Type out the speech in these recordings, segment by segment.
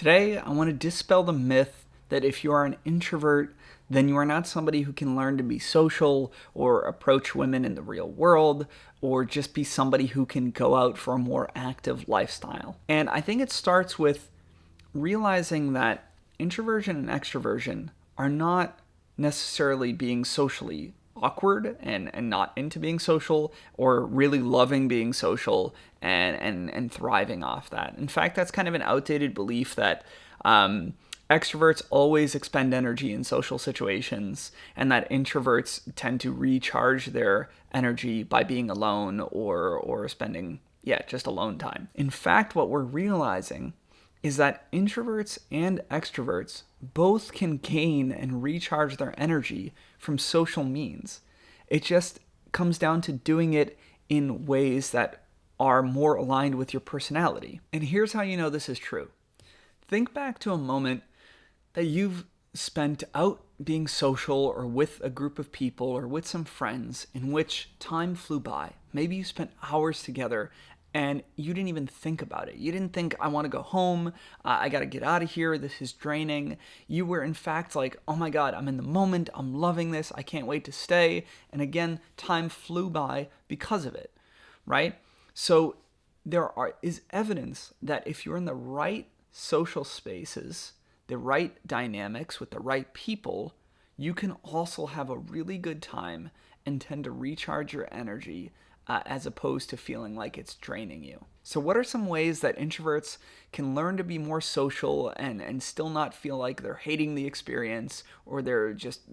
Today, I want to dispel the myth that if you are an introvert, then you are not somebody who can learn to be social or approach women in the real world or just be somebody who can go out for a more active lifestyle. And I think it starts with realizing that introversion and extroversion are not necessarily being socially awkward and not into being social or really loving being social and thriving off that. In fact, that's kind of an outdated belief that extroverts always expend energy in social situations and that introverts tend to recharge their energy by being alone or spending, just alone time. In fact, what we're realizing is that introverts and extroverts both can gain and recharge their energy from social means. It just comes down to doing it in ways that are more aligned with your personality. And here's how you know this is true. Think back to a moment that you've spent out being social or with a group of people or with some friends in which time flew by. Maybe you spent hours together and you didn't even think about it. You didn't think, I want to go home, I got to get out of here, this is draining. You were in fact like, oh my God, I'm in the moment, I'm loving this, I can't wait to stay. And again, time flew by because of it, right? So is evidence that if you're in the right social spaces, the right dynamics with the right people, you can also have a really good time and tend to recharge your energy as opposed to feeling like it's draining you. So what are some ways that introverts can learn to be more social and still not feel like they're hating the experience or they're just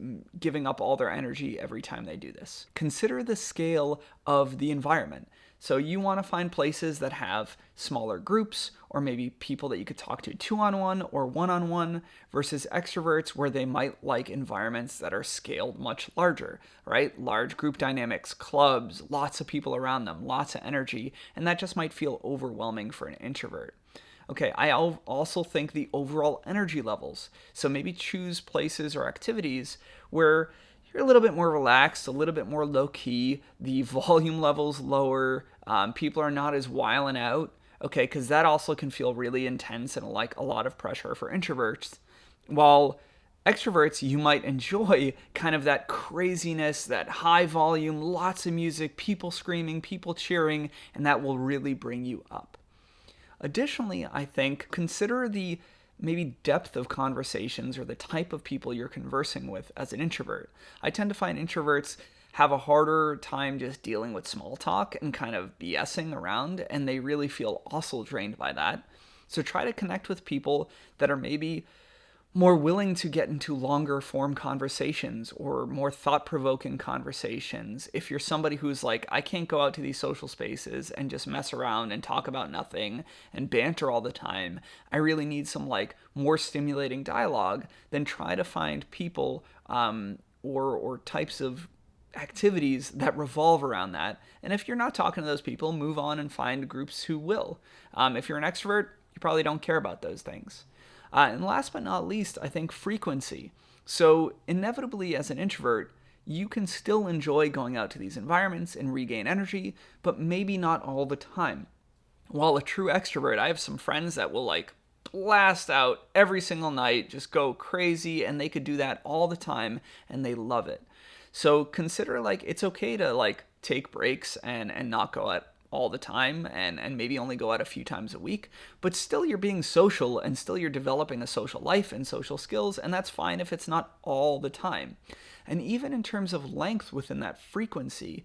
giving up all their energy every time they do this? Consider the scale of the environment. So you want to find places that have smaller groups or maybe people that you could talk to two-on-one or one-on-one versus extroverts where they might like environments that are scaled much larger, right? Large group dynamics, clubs, lots of people around them, lots of energy, and that just might feel overwhelming for an introvert. Okay, I also think the overall energy levels. So maybe choose places or activities where you're a little bit more relaxed, a little bit more low-key, the volume level's lower, people are not as wiling out, okay, because that also can feel really intense and like a lot of pressure for introverts. While extroverts, you might enjoy kind of that craziness, that high volume, lots of music, people screaming, people cheering, and that will really bring you up. Additionally, I think consider the maybe depth of conversations or the type of people you're conversing with as an introvert. I tend to find introverts have a harder time just dealing with small talk and kind of BSing around, and they really feel also drained by that. So try to connect with people that are maybe more willing to get into longer form conversations or more thought-provoking conversations. If you're somebody who's like, I can't go out to these social spaces and just mess around and talk about nothing and banter all the time, I really need some like more stimulating dialogue, then try to find people or types of activities that revolve around that. And if you're not talking to those people, move on and find groups who will. If you're an extrovert, you probably don't care about those things. And last but not least, I think frequency. So inevitably, as an introvert, you can still enjoy going out to these environments and regain energy, but maybe not all the time. While a true extrovert, I have some friends that will like blast out every single night, just go crazy, and they could do that all the time, and they love it. So consider like it's okay to like take breaks and not go out all the time and maybe only go out a few times a week, but still you're being social and still you're developing a social life and social skills, and that's fine if it's not all the time. And even in terms of length within that frequency,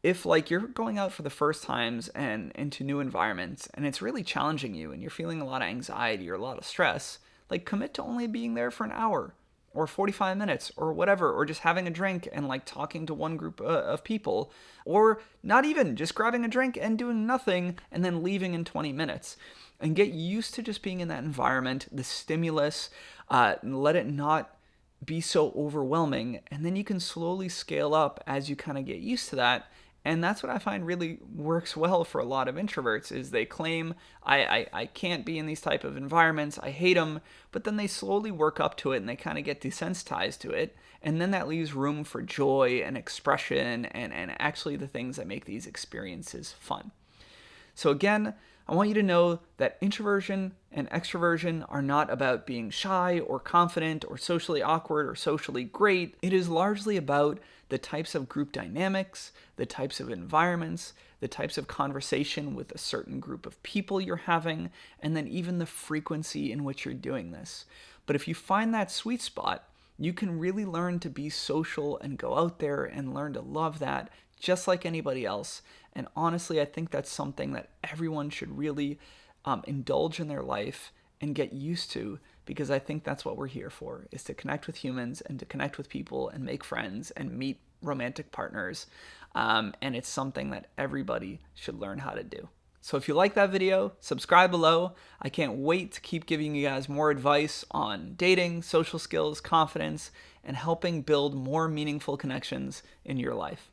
if like you're going out for the first times and into new environments and it's really challenging you and you're feeling a lot of anxiety or a lot of stress, like commit to only being there for an hour or 45 minutes or whatever, or just having a drink and like talking to one group of people, or not even just grabbing a drink and doing nothing and then leaving in 20 minutes. And get used to just being in that environment, the stimulus, let it not be so overwhelming, and then you can slowly scale up as you kind of get used to that. And that's what I find really works well for a lot of introverts is they claim, I can't be in these type of environments, I hate them, but then they slowly work up to it and they kind of get desensitized to it. And then that leaves room for joy and expression and actually the things that make these experiences fun. So again, I want you to know that introversion and extroversion are not about being shy or confident or socially awkward or socially great. It is largely about the types of group dynamics, the types of environments, the types of conversation with a certain group of people you're having, and then even the frequency in which you're doing this. But if you find that sweet spot, you can really learn to be social and go out there and learn to love that just like anybody else. And honestly, I think that's something that everyone should really indulge in their life and get used to, because I think that's what we're here for, is to connect with humans and to connect with people and make friends and meet romantic partners. And it's something that everybody should learn how to do. So if you like that video, subscribe below. I can't wait to keep giving you guys more advice on dating, social skills, confidence, and helping build more meaningful connections in your life.